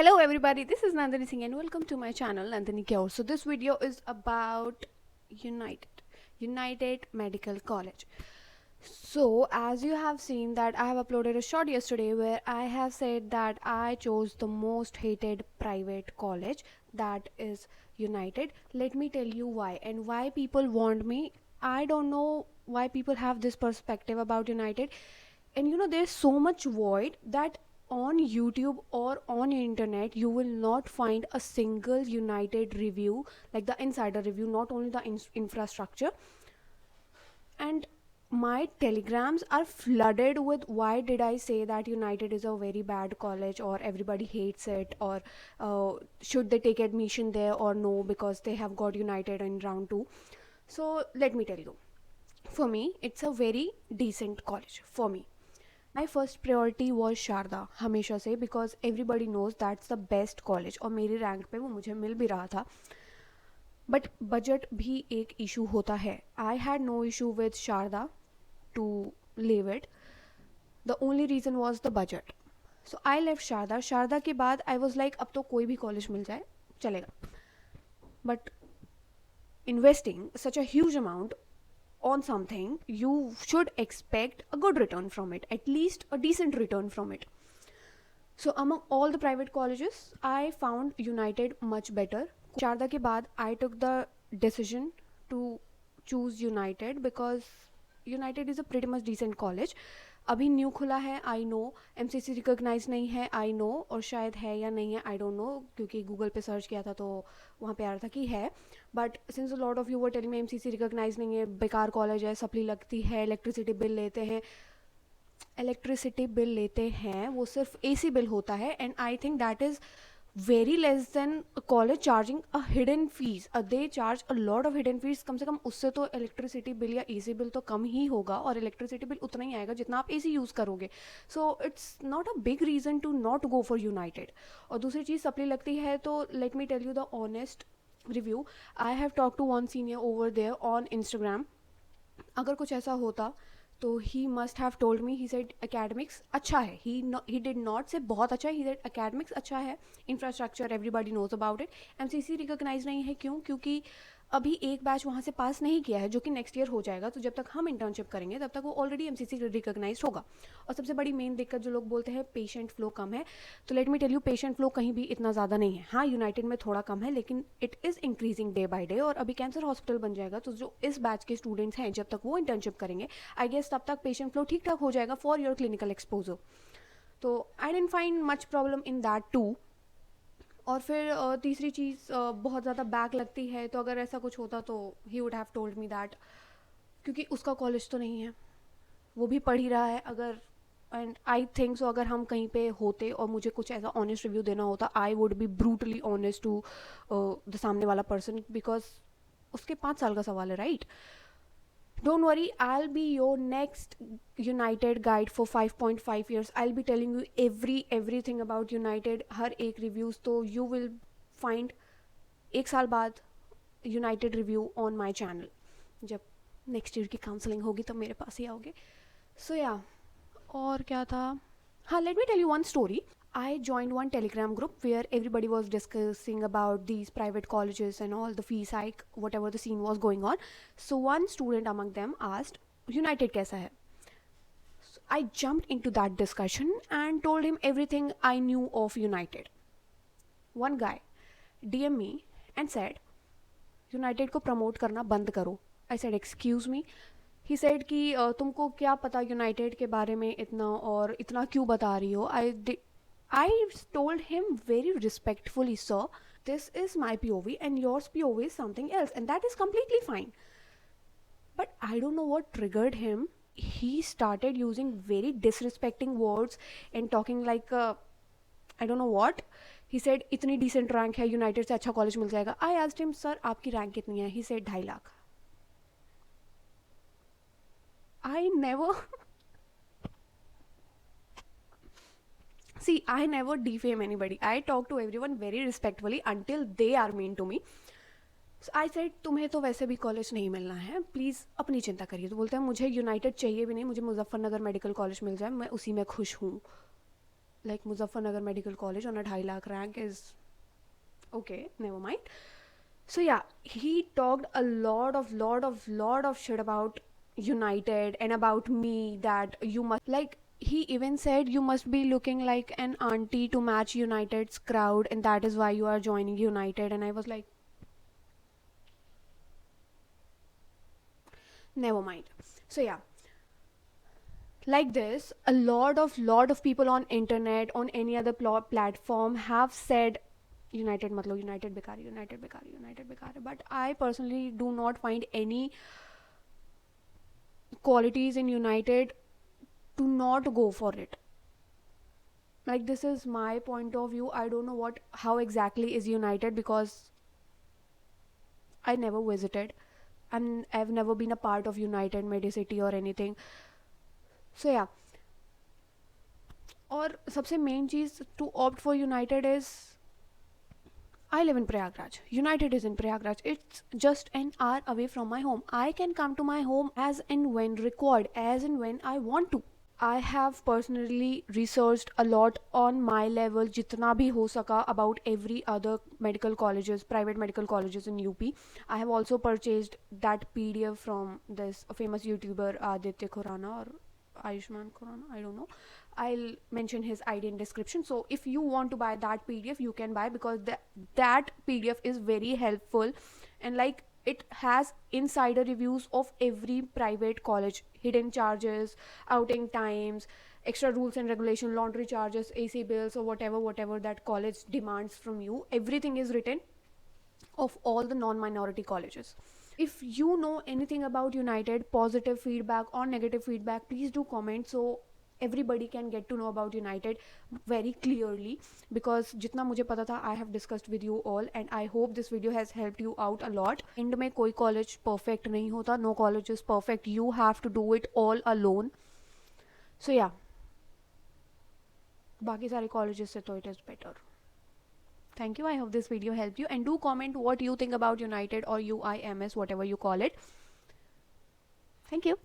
Hello everybody, this is Nandini Singh and welcome to my channel Nandini Kaur. So this video is about United Medical College. So as you have seen that I have uploaded a short yesterday where I have said that I chose the most hated private college, that is United. Let me tell you why and why people want me. I don't know why people have this perspective about United. And there's so much void that on YouTube or on internet you will not find a single United review, like the insider review, not only the infrastructure. And my telegrams are flooded with why did I say that United is a very bad college, or everybody hates it, or should they take admission there or no because they have got United in round 2. So let me tell you, for me it's a very decent college. For me, my first priority was Sharda हमेशा से, because everybody knows that's the best college और मेरी rank पे वो मुझे मिल भी रहा था. बट बजट भी एक इशू होता है. I had no issue with Sharda to leave it. The only reason was the budget. So I left Sharda. Sharda के बाद आई वॉज लाइक अब तो कोई भी कॉलेज मिल जाए चलेगा. But investing such a huge amount on something, you should expect a good return from it, at least a decent return from it. So among all the private colleges, I found United much better. Sharda ke baad I took the decision to choose United because United is a pretty much decent college. अभी new खुला है, I know. MCC recognise नहीं है, I know. और शायद है या नहीं है, आई डोंट नो, क्योंकि गूगल पे सर्च किया था तो वहाँ पे आ रहा था कि है. But since lot of you were telling me MCC recognise नहीं है, बेकार कॉलेज है, सप्ली लगती है, इलेक्ट्रिसिटी बिल लेते हैं. वो सिर्फ AC बिल होता है. And I think that is very less than a college charging a hidden fees. They charge a lot of hidden fees. कम से कम उससे तो इलेक्ट्रिसिटी बिल या AC बिल तो कम ही होगा, और इलेक्ट्रिसिटी बिल उतना ही आएगा जितना आप AC यूज़ करोगे. So it's not a big reason to not go for United. और दूसरी चीज़ सप्ली लगती है, तो let me tell you the honest review. I have talk to one senior over there on Instagram. अगर कुछ ऐसा होता तो he must have told me. He said academics अच्छा है. ही डिड नॉट से बहुत अच्छा है, ही सेड एकेडमिक्स अच्छा है, infrastructure everybody knows about it. MCC recognise नहीं है. क्यों? क्योंकि अभी एक बैच वहाँ से पास नहीं किया है, जो कि नेक्स्ट ईयर हो जाएगा. तो जब तक हम इंटर्नशिप करेंगे तब तक वो ऑलरेडी MCC रिकोगनाइज होगा. और सबसे बड़ी मेन दिक्कत जो लोग बोलते हैं पेशेंट फ्लो कम है, तो let me tell you, patient flow कहीं भी इतना ज़्यादा नहीं है. हाँ, यूनाइटेड में थोड़ा कम है, लेकिन it is increasing day by day. और अभी कैंसर हॉस्पिटल बन जाएगा, तो जो इस बैच के स्टूडेंट्स हैं जब तक वो इंटर्नशिप करेंगे, आई गेस तब तक पेशेंट फ्लो ठीक ठाक हो जाएगा फॉर योर क्लिनिकल एक्सपोजर. तो I don't find much problem in that too. और फिर तीसरी चीज़, बहुत ज़्यादा बैक लगती है, तो अगर ऐसा कुछ होता तो he would have told me that, क्योंकि उसका कॉलेज तो नहीं है, वो भी पढ़ ही रहा है. अगर एंड आई थिंक सो अगर हम कहीं पे होते और मुझे कुछ ऐसा ऑनेस्ट रिव्यू देना होता, I would be brutally honest to the सामने वाला पर्सन, बिकॉज उसके 5 साल का सवाल है, right? Don't worry, I'll be your next United guide for 5.5 years. I'll be telling you everything about United. हर एक reviews तो you will find 1 साल बाद United review on my channel. जब नेक्स्ट ईयर की काउंसलिंग होगी तो मेरे पास ही आओगे. सो या, और क्या था? हाँ, let me tell you one story. I joined one Telegram group where everybody was discussing about these private colleges and all the fees hike, whatever the scene was going on. So one student among them asked, United कैसा है? So I jumped into that discussion and told him everything I knew of United. One guy DM me and said, United को promote करना बंद करो. I said, excuse me. He said कि तुमको क्या पता यूनाइटेड के बारे में इतना, और इतना क्यों बता रही हो? I told him very respectfully, sir, this is my POV and yours POV is something else, and that is completely fine. But I don't know what triggered him. He started using very disrespecting words and talking like I don't know what. He said इतनी decent rank है, United से अच्छा college मिल जाएगा. I asked him, sir, आपकी rank कितनी है? He said 2.5 lakh. I never see, I never defame anybody. I talk to everyone very respectfully until they are mean to me. So I said, तुम्हें तो वैसे भी कॉलेज नहीं मिलना है, प्लीज़ अपनी चिंता करिए. तो बोलते हैं मुझे यूनाइटेड चाहिए भी नहीं, मुझे मुजफ्फरनगर मेडिकल कॉलेज मिल जाए, मैं उसी में खुश हूँ. like Muzaffarnagar Medical College on a 2.5 lakh rank is okay, never mind. So yeah, he talked a lot of shit about United and about me, that you must, like, he even said you must be looking like an auntie to match United's crowd, and that is why you are joining United. And I was like, never mind. So yeah, like this, a lot of people on internet, on any other platform have said United matlab United bekar, United bekar, United bekar. But I personally do not find any qualities in United to not go for it. Like, this is my point of view. I don't know what how exactly is United, because I never visited, and I've never been a part of United Medicity or anything. So yeah, और सबसे main चीज़ to opt for United is, I live in Prayagraj. United is in Prayagraj. It's just an hour away from my home. I can come to my home as and when required, as and when I want to. I have personally researched a lot on my level, jitna bhi ho saka, about every other medical colleges, private medical colleges in UP. I have also purchased that PDF from this famous YouTuber Aditya Khurana or Ayushman Khurana, I don't know. I'll mention his ID in description. So if you want to buy that PDF, you can buy, because that PDF is very helpful, and like, it has insider reviews of every private college, hidden charges, outing times, extra rules and regulation, laundry charges, AC bills, or whatever that college demands from you. Everything is written of all the non-minority colleges. If you know anything about United, positive feedback or negative feedback, please do comment, so everybody can get to know about United very clearly, because जितना मुझे पता था, I have discussed with you all, and I hope this video has helped you out a lot. End में कोई college perfect नहीं होता, no college is perfect, you have to do it all alone. So yeah, बाकी सारे colleges से तो it is better. Thank you. I hope this video helped you, and do comment what you think about United or UIMS, whatever you call it. Thank you.